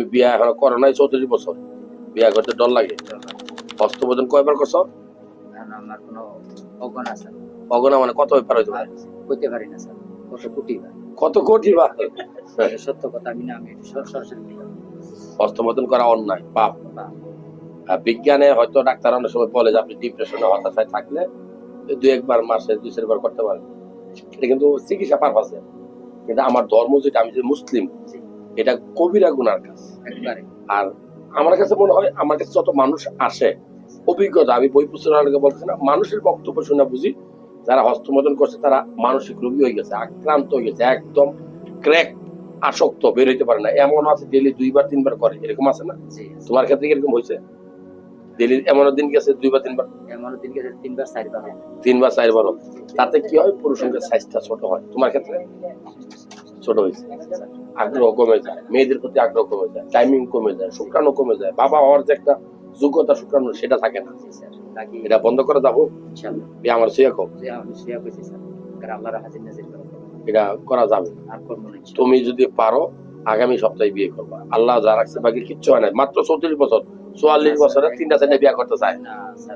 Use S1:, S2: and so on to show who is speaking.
S1: তুমি বিয়া এখন করো নাই 34 বছর, বিয়া করতে ডর লাগে? হস্তমোদন কয়বার করছো?
S2: আমার কোনো অগণা স্যার,
S1: অগণা মানে কত ব্যাপার হইতে পারে?
S2: কইতে পারি না স্যার, কত কোটি বার।
S1: কত কোটি বার?
S2: সত্য কথা আমি না, আমি একটু সরাসরি দিলাম।
S1: হস্তমোদন করা অন্যায়, পাপ।
S2: বা
S1: বিজ্ঞানে হয়তো ডাক্তার অনেক সময় বলে যে আপনি ডিপ্রেশনে হতাশায় থাকলে 2-1 বার মাসে 2-4 বার করতে পারেন, এটা কিন্তু চিকিৎসা পারপাসে। কিন্তু আমার ধর্ম যেটা, আমি যে মুসলিম, এটা কবিরা গুনার কাজ।
S2: একবারে
S1: আর আমার কাছে মনে হয়, আমার কাছে যত মানুষ আসে অভিজ্ঞতা, আমি বই পুস্তক বলছি না, মানুষের বক্তব্য শুনে বুঝি যারা হস্তমোদন করছে তারা মানসিক রোগী হয়ে গেছে, আক্রান্ত হয়ে গেছে, একদম ক্র্যাক, আসক্ত, বের হইতে পারে না। এমন আছে ডেলি 2-3 বার করে, এরকম আছে না?
S2: জি।
S1: তোমার ক্ষেত্রে এরকম হয়েছে? ডেলি এমন দিন গেছে 2-3 বার?
S2: এমন দিন গেছে 3 বার 4 বার।
S1: 3-4 বার। তাতে কি হয়? পুরুষ সঙ্গের সাইজটা ছোট হয়। তোমার ক্ষেত্রে ছোট হয়েছে, আগ্রহ কমে যায়, মেয়েদের প্রতি আগ্রহ কমে যায়, টাইমিং কমে যায়, শুক্রাণু কমে যায়, বাবা হওয়ার যে একটা যোগ্যতা শুক্রাণু সেটা থাকে না। এটা বন্ধ করে যাবো
S2: ইনশাআল্লাহ।
S1: আমার সুয়া কম,
S2: যে আমি শেয়ার করেছি স্যার, কারণ আল্লাহর হাজির নাজির করে
S1: এটা করা যাবে।
S2: আর করব না।
S1: তুমি যদি পারো আগামী সপ্তাহে বিয়ে করবা, আল্লাহ যা রাখছে বাকি কিচ্ছু হয় না। মাত্র 34 বছর, 44 বছরে 3টা 4টা বিয়ে করতে চায়
S2: না স্যার।